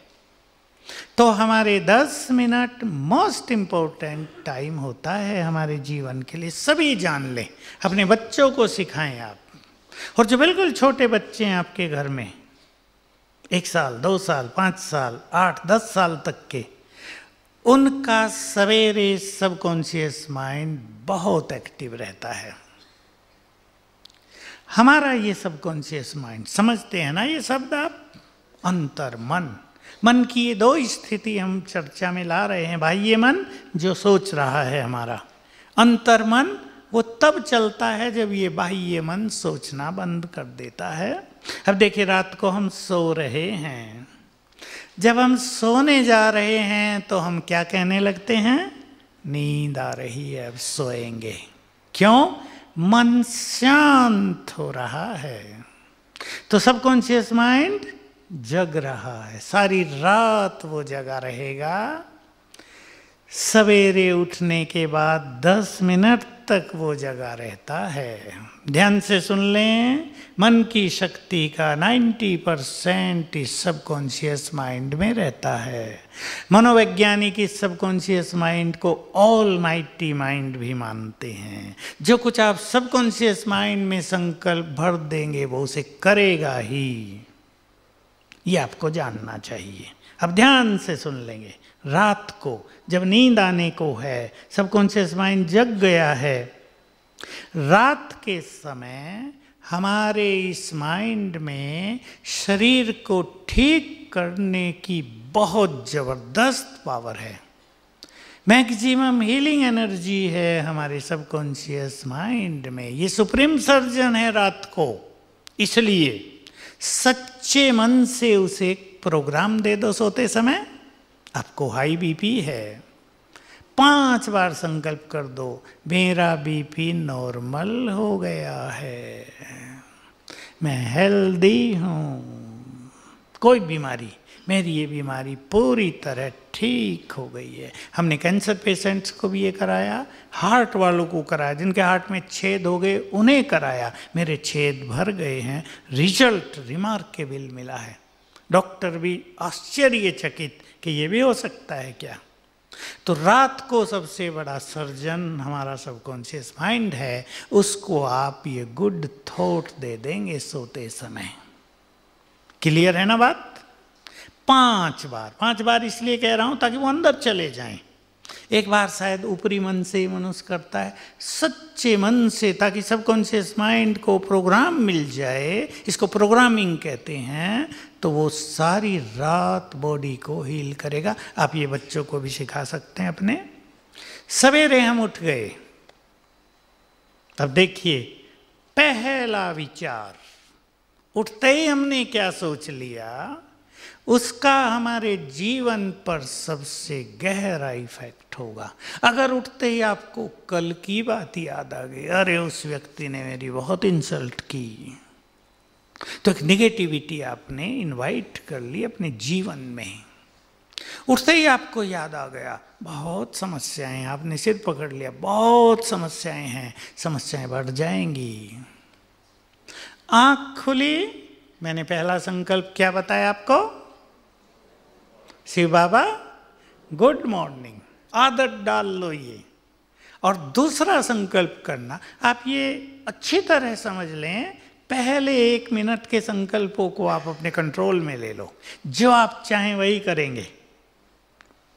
तो हमारे 10 मिनट मोस्ट इम्पोर्टेंट टाइम होता है हमारे जीवन के लिए। सभी जान लें, अपने बच्चों को सिखाएं आप। और जो बिल्कुल छोटे बच्चे हैं आपके घर में, 1 साल, 2 साल, 5 साल, 8-10 साल तक के, उनका सवेरे सबकॉन्शियस माइंड बहुत एक्टिव रहता है। हमारा ये सबकॉन्शियस माइंड, समझते हैं ना ये शब्द आप? अंतर मन। मन की ये 2 स्थिति हम चर्चा में ला रहे हैं भाई। ये मन जो सोच रहा है हमारा, अंतर मन वो तब चलता है जब ये बाह्य मन सोचना बंद कर देता है। अब देखिए, रात को हम सो रहे हैं। जब हम सोने जा रहे हैं तो हम क्या कहने लगते हैं? नींद आ रही है, अब सोएंगे। क्यों? मन शांत हो रहा है। तो सबकॉन्शियस माइंड जग रहा है, सारी रात वो जगा रहेगा। सवेरे उठने के बाद 10 मिनट तक वो जगा रहता है। ध्यान से सुन लें, मन की शक्ति का 90% इस सबकॉन्शियस माइंड में रहता है। मनोवैज्ञानिक इस सबकॉन्शियस माइंड को ऑल माइटी माइंड भी मानते हैं। जो कुछ आप सबकॉन्शियस माइंड में संकल्प भर देंगे वो उसे करेगा ही, ये आपको जानना चाहिए। अब ध्यान से सुन लेंगे। रात को जब नींद आने को है, सबकॉन्शियस माइंड जग गया है, रात के समय हमारे इस माइंड में शरीर को ठीक करने की बहुत जबरदस्त पावर है। मैक्सिमम हीलिंग एनर्जी है हमारे सबकॉन्शियस माइंड में। ये सुप्रीम सर्जन है रात को, इसलिए सच्चे मन से उसे एक प्रोग्राम दे दो सोते समय। आपको हाई बीपी है, 5 बार संकल्प कर दो, मेरा बीपी नॉर्मल हो गया है, मैं हेल्दी हूँ, कोई बीमारी, मेरी ये बीमारी पूरी तरह ठीक हो गई है। हमने कैंसर पेशेंट्स को भी ये कराया, हार्ट वालों को कराया, जिनके हार्ट में छेद हो गए उन्हें कराया, मेरे छेद भर गए हैं, रिजल्ट रिमार्केबल मिला है। डॉक्टर भी आश्चर्यचकित कि ये भी हो सकता है क्या। तो रात को सबसे बड़ा सर्जन हमारा सबकॉन्शियस माइंड है, उसको आप ये गुड थॉट दे देंगे सोते समय। क्लियर है ना बात? 5 बार इसलिए कह रहा हूं ताकि वो अंदर चले जाएं। एक बार शायद ऊपरी मन से मनुष्य करता है, सच्चे मन से, ताकि सबकॉन्शियस माइंड को प्रोग्राम मिल जाए, इसको प्रोग्रामिंग कहते हैं, तो वो सारी रात बॉडी को हील करेगा। आप ये बच्चों को भी सिखा सकते हैं अपने। सवेरे हम उठ गए, तब देखिए पहला विचार, उठते ही हमने क्या सोच लिया, उसका हमारे जीवन पर सबसे गहरा इफेक्ट होगा। अगर उठते ही आपको कल की बात याद आ गई, अरे उस व्यक्ति ने मेरी बहुत इंसल्ट की, तो एक निगेटिविटी आपने इनवाइट कर ली अपने जीवन में। उठते ही आपको याद आ गया, बहुत समस्याएं हैं, आपने सिर पकड़ लिया, बहुत समस्याएं हैं, समस्याएं बढ़ जाएंगी। आंख खुली, मैंने पहला संकल्प क्या बताया आपको? शिव बाबा गुड मॉर्निंग, आदत डाल लो ये। और दूसरा संकल्प करना, आप ये अच्छी तरह समझ लें, पहले 1 मिनट के संकल्पों को आप अपने कंट्रोल में ले लो, जो आप चाहें वही करेंगे।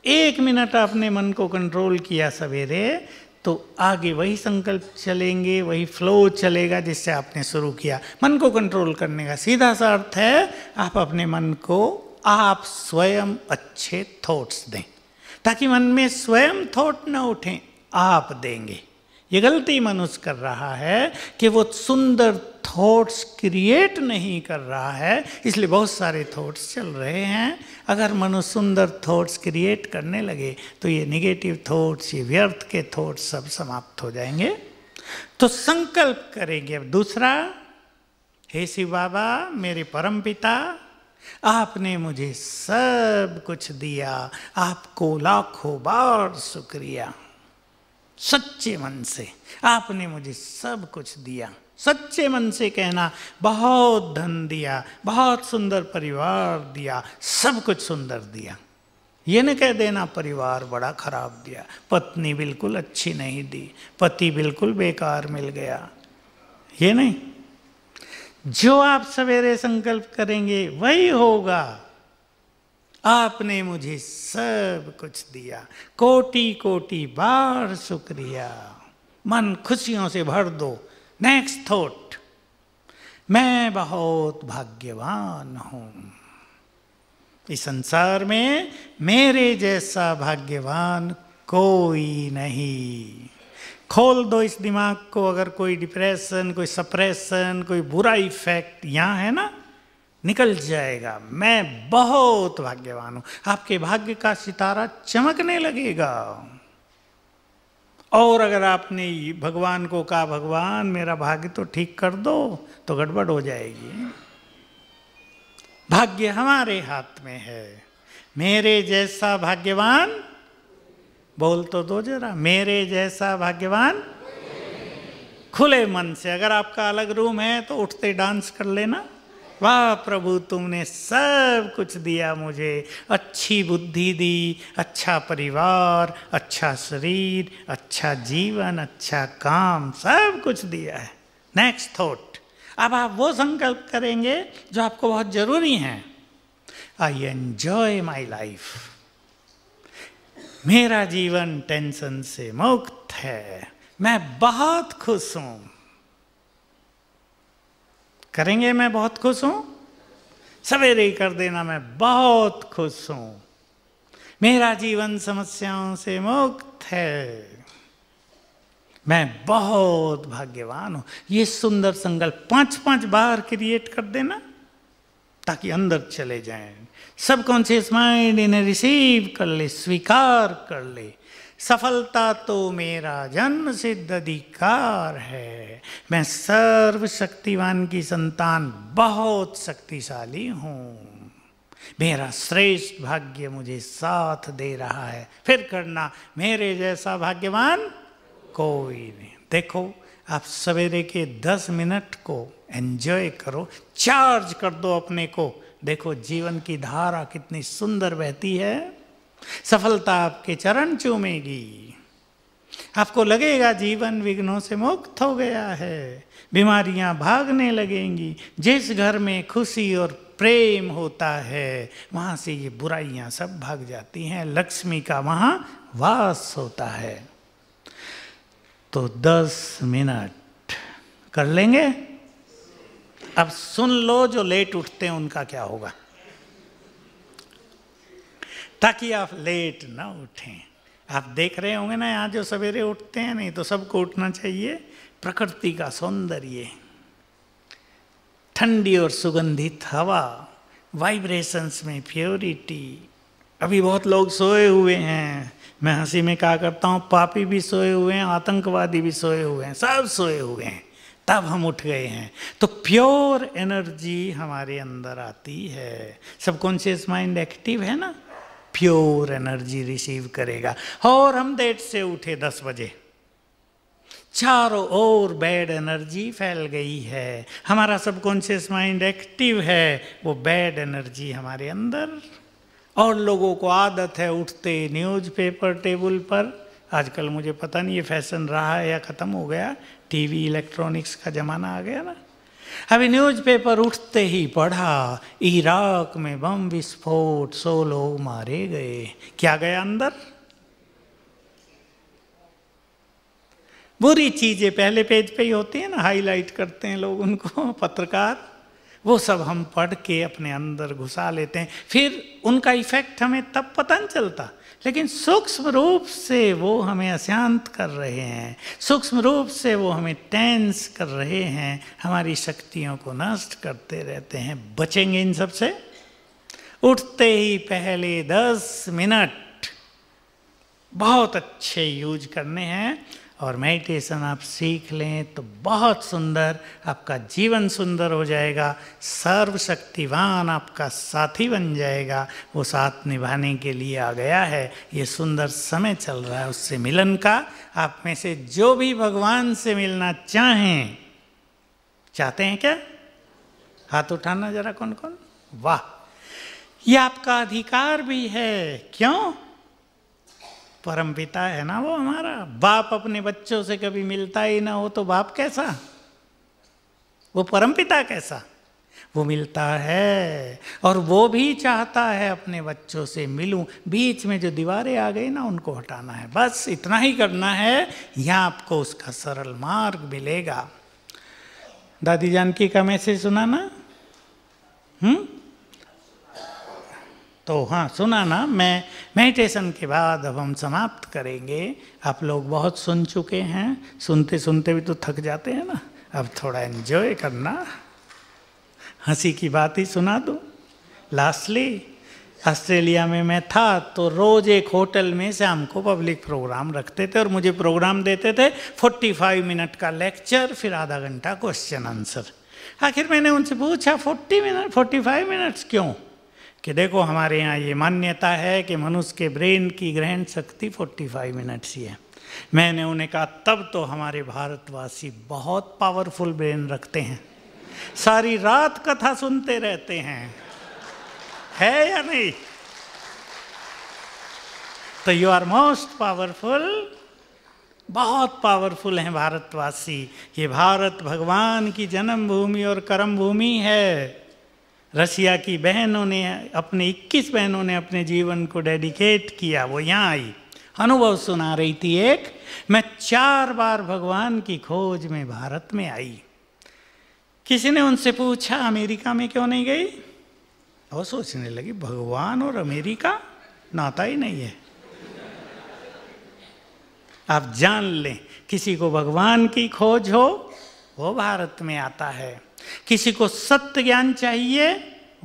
1 मिनट आपने मन को कंट्रोल किया सवेरे, तो आगे वही संकल्प चलेंगे, वही फ्लो चलेगा जिससे आपने शुरू किया। मन को कंट्रोल करने का सीधा सा अर्थ है, आप अपने मन को आप स्वयं अच्छे थॉट्स दें, ताकि मन में स्वयं थॉट न उठें, आप देंगे। ये गलती मनुष्य कर रहा है कि वो सुंदर थॉट्स क्रिएट नहीं कर रहा है, इसलिए बहुत सारे थॉट्स चल रहे हैं। अगर मनुष्य सुंदर थॉट्स क्रिएट करने लगे तो ये नेगेटिव थॉट्स, ये व्यर्थ के थॉट्स सब समाप्त हो जाएंगे। तो संकल्प करेंगे। अब दूसरा, हे शिव बाबा मेरे परम पिता, आपने मुझे सब कुछ दिया, आपको लाखों बार शुक्रिया। सच्चे मन से आपने मुझे सब कुछ दिया। सच्चे मन से कहना, बहुत धन दिया, बहुत सुंदर परिवार दिया, सब कुछ सुंदर दिया। ये न कह देना परिवार बड़ा खराब दिया, पत्नी बिल्कुल अच्छी नहीं दी, पति बिल्कुल बेकार मिल गया, ये नहीं। जो आप सवेरे संकल्प करेंगे वही होगा। आपने मुझे सब कुछ दिया, कोटि कोटि बार शुक्रिया। मन खुशियों से भर दो। नेक्स्ट थॉट, मैं बहुत भाग्यवान हूं। इस संसार में मेरे जैसा भाग्यवान कोई नहीं। खोल दो इस दिमाग को। अगर कोई डिप्रेशन, कोई सप्रेशन, कोई बुरा इफेक्ट यहाँ है ना, निकल जाएगा। मैं बहुत भाग्यवान हूं। आपके भाग्य का सितारा चमकने लगेगा। और अगर आपने भगवान को कहा, भगवान मेरा भाग्य तो ठीक कर दो, तो गड़बड़ हो जाएगी। भाग्य हमारे हाथ में है। मेरे जैसा भाग्यवान, बोल तो दो जरा, मेरे जैसा भाग्यवान। खुले मन से, अगर आपका अलग रूम है तो उठते डांस कर लेना। वाह प्रभु, तुमने सब कुछ दिया मुझे, अच्छी बुद्धि दी, अच्छा परिवार, अच्छा शरीर, अच्छा जीवन, अच्छा काम, सब कुछ दिया है। नेक्स्ट थॉट, अब आप वो संकल्प करेंगे जो आपको बहुत जरूरी हैं। I enjoy my life. मेरा जीवन टेंशन से मुक्त है, मैं बहुत खुश हूं। करेंगे मैं बहुत खुश हूं? सवेरे ही कर देना, मैं बहुत खुश हूं। मेरा जीवन समस्याओं से मुक्त है, मैं बहुत भाग्यवान हूं। ये सुंदर संकल्प 5-5 बार क्रिएट कर देना ताकि अंदर चले जाएं। सबकॉन्शियस माइंड इन्हें रिसीव कर ले, स्वीकार कर ले। सफलता तो मेरा जन्म सिद्ध अधिकार है, मैं सर्वशक्तिवान की संतान बहुत शक्तिशाली हूं, मेरा श्रेष्ठ भाग्य मुझे साथ दे रहा है। फिर करना, मेरे जैसा भाग्यवान कोई नहीं। देखो, आप सवेरे के 10 मिनट को एंजॉय करो, चार्ज कर दो अपने को। देखो जीवन की धारा कितनी सुंदर बहती है, सफलता आपके चरण चूमेगी, आपको लगेगा जीवन विघ्नों से मुक्त हो गया है, बीमारियां भागने लगेंगी। जिस घर में खुशी और प्रेम होता है वहां से ये बुराइयां सब भाग जाती हैं, लक्ष्मी का वहां वास होता है। तो 10 मिनट कर लेंगे। अब सुन लो, जो लेट उठते हैं उनका क्या होगा, ताकि आप लेट ना उठें। आप देख रहे होंगे ना यहाँ जो सवेरे उठते हैं, नहीं तो सबको उठना चाहिए। प्रकृति का सौंदर्य, ठंडी और सुगंधित हवा, वाइब्रेशंस में प्योरिटी। अभी बहुत लोग सोए हुए हैं, मैं हंसी में कहा करता हूँ, पापी भी सोए हुए हैं, आतंकवादी भी सोए हुए हैं, सब सोए हुए हैं, तब हम उठ गए हैं। तो प्योर एनर्जी हमारे अंदर आती है। सबकॉन्शियस माइंड एक्टिव है ना, प्योर एनर्जी रिसीव करेगा। और हम देर से उठे 10 बजे, चारों ओर बैड एनर्जी फैल गई है। हमारा सबकॉन्शियस माइंड एक्टिव है, वो बैड एनर्जी हमारे अंदर। और लोगों को आदत है उठते न्यूज़पेपर टेबल पर। आजकल मुझे पता नहीं ये फैशन रहा है या ख़त्म हो गया, टीवी इलेक्ट्रॉनिक्स का ज़माना आ गया ना। अभी न्यूज़पेपर उठते ही पढ़ा, इराक में बम विस्फोट, 100 लोग मारे गए। क्या गया अंदर? बुरी चीज़ें पहले पेज पे ही होती है ना, हाईलाइट करते हैं लोग उनको, पत्रकार। वो सब हम पढ़ के अपने अंदर घुसा लेते हैं, फिर उनका इफेक्ट हमें तब पता नहीं चलता, लेकिन सूक्ष्म रूप से वो हमें अशांत कर रहे हैं, सूक्ष्म रूप से वो हमें टेंस कर रहे हैं, हमारी शक्तियों को नष्ट करते रहते हैं। बचेंगे इन सब से। उठते ही पहले 10 मिनट बहुत अच्छे यूज करने हैं, और मेडिटेशन आप सीख लें तो बहुत सुंदर, आपका जीवन सुंदर हो जाएगा। सर्वशक्तिवान आपका साथी बन जाएगा, वो साथ निभाने के लिए आ गया है। ये सुंदर समय चल रहा है उससे मिलन का। आप में से जो भी भगवान से मिलना चाहते हैं क्या? हाथ उठाना जरा, कौन कौन। वाह, ये आपका अधिकार भी है। क्यों? परमपिता है ना वो हमारा। बाप अपने बच्चों से कभी मिलता ही ना हो तो बाप कैसा, वो परमपिता कैसा? वो मिलता है, और वो भी चाहता है अपने बच्चों से मिलूं। बीच में जो दीवारें आ गई ना, उनको हटाना है, बस इतना ही करना है। यहाँ आपको उसका सरल मार्ग मिलेगा। दादी जानकी का मैसेज सुना ना? तो हाँ, सुना ना। मैं मेडिटेशन के बाद अब हम समाप्त करेंगे। आप लोग बहुत सुन चुके हैं, सुनते सुनते भी तो थक जाते हैं ना। अब थोड़ा एंजॉय करना। हंसी की बात ही सुना दूँ। लास्टली, ऑस्ट्रेलिया में मैं था तो रोज़ एक होटल में शाम को पब्लिक प्रोग्राम रखते थे, और मुझे प्रोग्राम देते थे 45 मिनट का लेक्चर, फिर आधा घंटा क्वेश्चन आंसर। आखिर मैंने उनसे पूछा 45 मिनट्स क्यों? कि देखो, हमारे यहाँ ये मान्यता है कि मनुष्य के ब्रेन की ग्रहण शक्ति 45 मिनट्स ही है। मैंने उन्हें कहा, तब तो हमारे भारतवासी बहुत पावरफुल ब्रेन रखते हैं, सारी रात कथा सुनते रहते हैं, है या नहीं? तो यू आर मोस्ट पावरफुल, बहुत पावरफुल हैं भारतवासी। ये भारत भगवान की जन्मभूमि और कर्म भूमि है। रशिया की बहनों ने, अपने 21 बहनों ने अपने जीवन को डेडिकेट किया। वो यहाँ आई, अनुभव सुना रही थी एक। मैं 4 बार भगवान की खोज में भारत में आई। किसी ने उनसे पूछा, अमेरिका में क्यों नहीं गई? वो सोचने लगी, भगवान और अमेरिका, नाता ही नहीं है। आप जान लें, किसी को भगवान की खोज हो वो भारत में आता है, किसी को सत्य ज्ञान चाहिए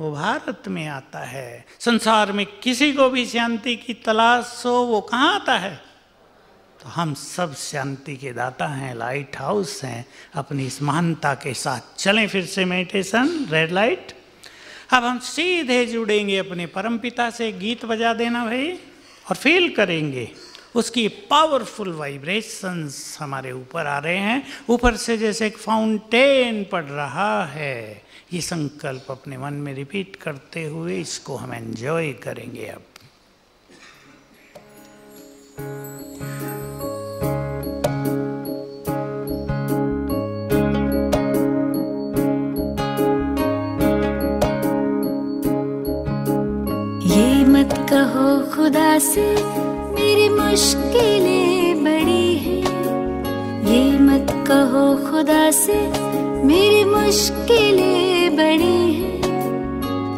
वो भारत में आता है, संसार में किसी को भी शांति की तलाश हो वो कहाँ आता है? तो हम सब शांति के दाता हैं, लाइट हाउस हैं। अपनी इस महानता के साथ चलें फिर से मेडिटेशन, रेड लाइट। अब हम सीधे जुड़ेंगे अपने परमपिता से। गीत बजा देना भाई, और फील करेंगे उसकी पावरफुल वाइब्रेशंस हमारे ऊपर आ रहे हैं, ऊपर से जैसे एक फाउंटेन पड़ रहा है। ये संकल्प अपने मन में रिपीट करते हुए इसको हम एंजॉय करेंगे। अब ये मत कहो खुदा से मेरी मुश्किलें बड़ी हैं, ये मत कहो खुदा से मेरी मुश्किलें बड़ी हैं,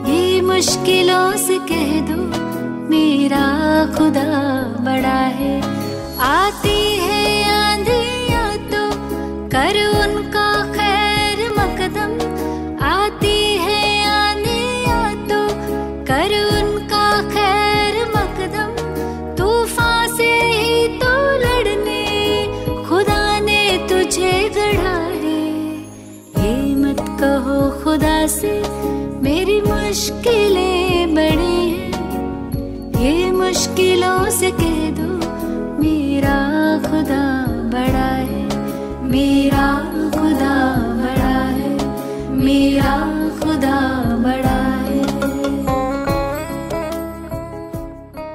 ये मुश्किलों से कह दो मेरा खुदा बड़ा है। आती है आंधियाँ तो कर उनका खैर मकदम, आती है आंधियाँ तो कर उनका खैर मकदम, तूफान से ही तो लड़ने खुदा ने तुझे गढ़ा है। ये मत कहो खुदा से मेरी मुश्किलें बड़ी हैं, ये मुश्किलों से